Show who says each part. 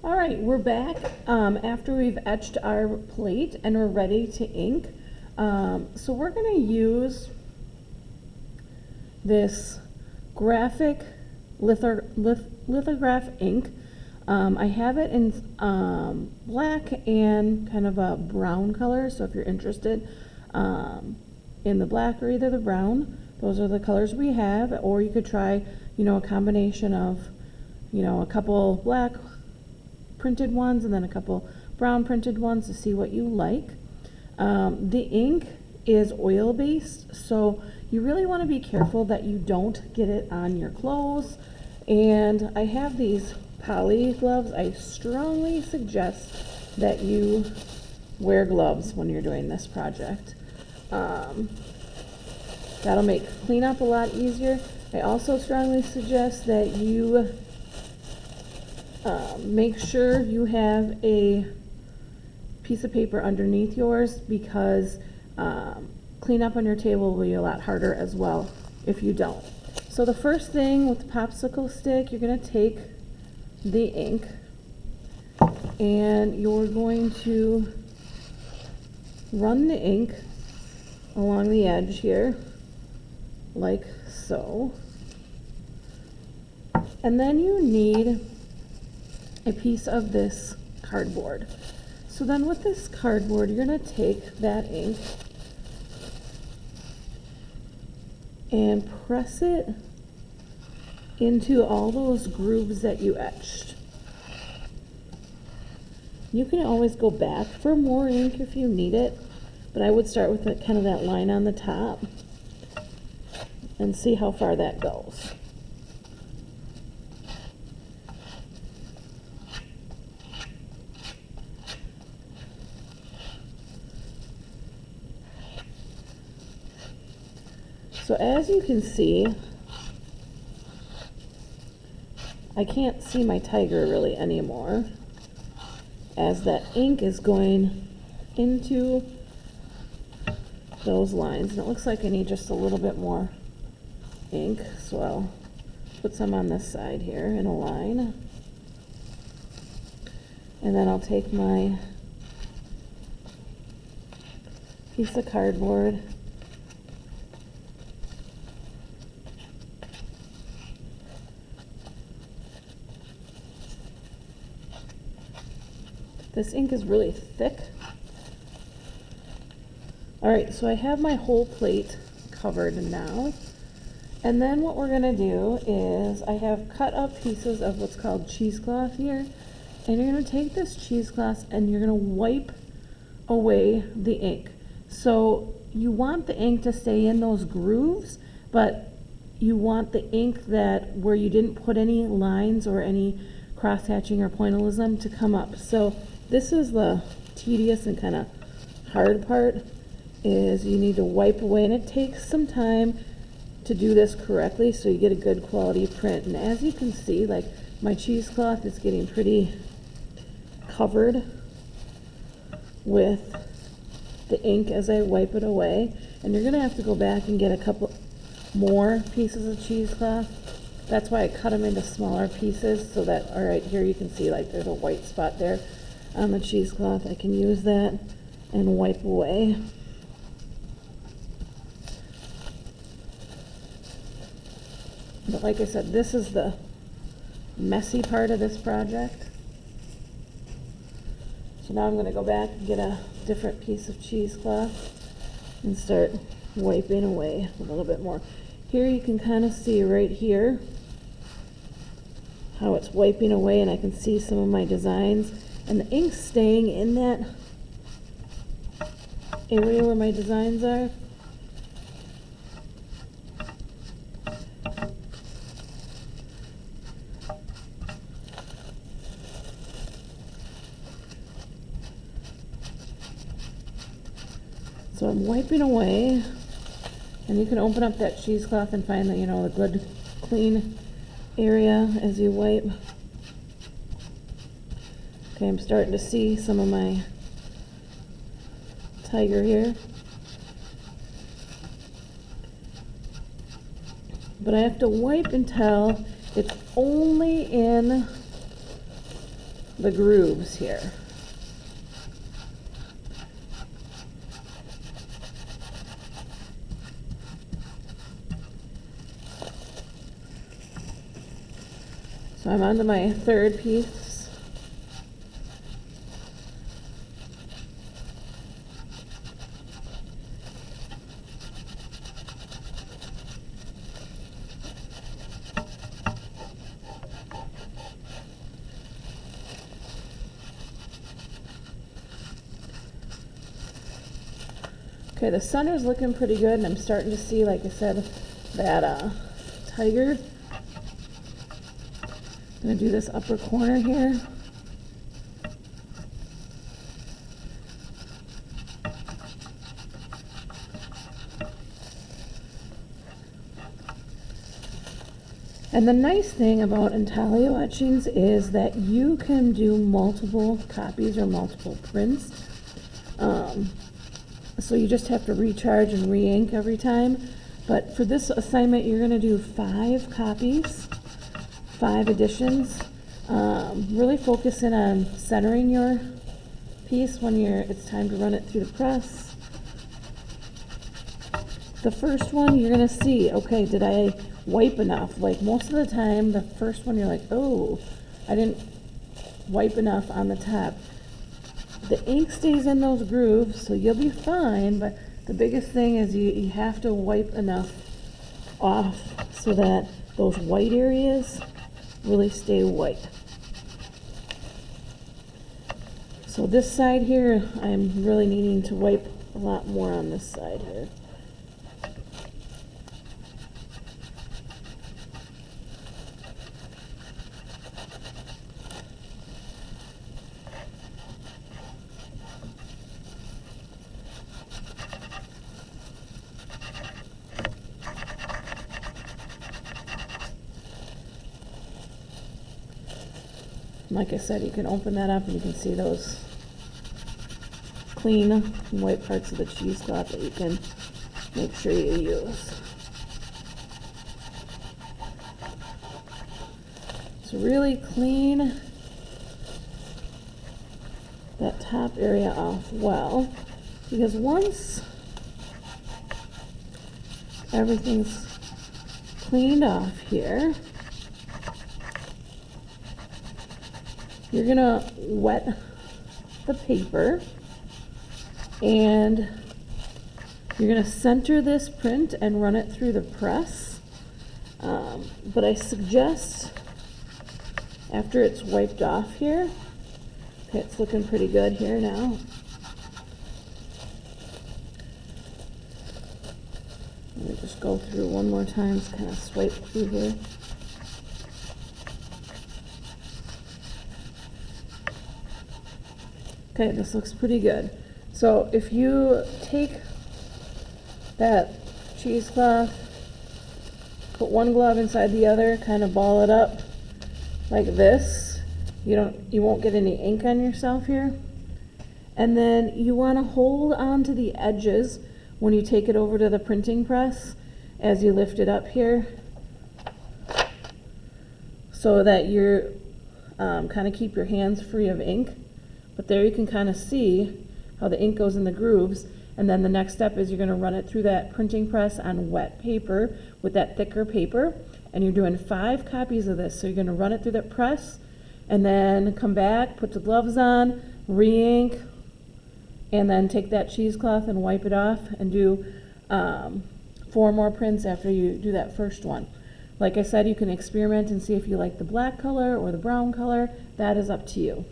Speaker 1: All right, we're back after we've etched our plate and we're ready to ink. So we're going to use this graphic lithograph ink. I have it in black and kind of a brown color, so if you're interested in the black or either the brown, those are the colors we have. Or you could try, a combination of, a couple black printed ones and then a couple brown printed ones to see what you like. The ink is oil based, so you really want to be careful that you don't get it on your clothes. And I have these poly gloves. I strongly suggest that you wear gloves when you're doing this project. That'll make cleanup a lot easier. I also strongly suggest that you make sure you have a piece of paper underneath yours, because cleanup on your table will be a lot harder as well if you don't. So the first thing with the popsicle stick, you're going to take the ink and you're going to run the ink along the edge here, like so. And then you need a piece of this cardboard. So then with this cardboard, you're going to take that ink and press it into all those grooves that you etched. You can always go back for more ink if you need it, but I would start with kind of that line on the top and see how far that goes. So as you can see, I can't see my tiger really anymore, as that ink is going into those lines. And it looks like I need just a little bit more ink, so I'll put some on this side here in a line. And then I'll take my piece of cardboard This ink is really thick. All right, so I have my whole plate covered now. And then what we're gonna do is I have cut up pieces of what's called cheesecloth here. And you're gonna take this cheesecloth and you're gonna wipe away the ink. So you want the ink to stay in those grooves, but you want the ink that where you didn't put any lines or any cross-hatching or pointillism to come up. So this is the tedious and kind of hard part, is you need to wipe away, and it takes some time to do this correctly so you get a good quality print. And as you can see, like, my cheesecloth is getting pretty covered with the ink as I wipe it away. And you're gonna have to go back and get a couple more pieces of cheesecloth. That's why I cut them into smaller pieces, so that, all right, here you can see like there's a white spot there on the cheesecloth. I can use that and wipe away. But like I said, this is the messy part of this project. So now I'm going to go back and get a different piece of cheesecloth and start wiping away a little bit more. Here you can kind of see right here how it's wiping away, and I can see some of my designs, and the ink's staying in that area where my designs are. So I'm wiping away, and you can open up that cheesecloth and find the, the good clean area as you wipe. Okay, I'm starting to see some of my tiger here. But I have to wipe until it's only in the grooves here. So I'm on to my third piece. Okay, the center's looking pretty good, and I'm starting to see, like I said, that tiger. I'm going to do this upper corner here. And the nice thing about intaglio etchings is that you can do multiple copies or multiple prints. So you just have to recharge and re-ink every time. But for this assignment, you're going to do 5 copies. 5 editions, really focusing on centering your piece when it's time to run it through the press. The first one you're gonna see, okay, did I wipe enough? Like most of the time, the first one you're like, oh, I didn't wipe enough on the top. The ink stays in those grooves, so you'll be fine, but the biggest thing is you have to wipe enough off so that those white areas really stay white. So this side here, I'm really needing to wipe a lot more on this side here. Like I said, you can open that up and you can see those clean white parts of the cheesecloth that you can make sure you use. So really clean that top area off well, because once everything's cleaned off here, you're gonna wet the paper and you're gonna center this print and run it through the press. But I suggest after it's wiped off here, okay, it's looking pretty good here now. Let me just go through one more time, just kind of swipe through here. Okay, this looks pretty good. So if you take that cheesecloth, put one glove inside the other, kind of ball it up like this, you won't get any ink on yourself here. And then you want to hold on to the edges when you take it over to the printing press as you lift it up here, so that you're kind of keep your hands free of ink. But there you can kind of see how the ink goes in the grooves. And then the next step is you're going to run it through that printing press on wet paper with that thicker paper. And you're doing 5 copies of this. So you're going to run it through that press and then come back, put the gloves on, re-ink, and then take that cheesecloth and wipe it off and do 4 more prints after you do that first one. Like I said, you can experiment and see if you like the black color or the brown color. That is up to you.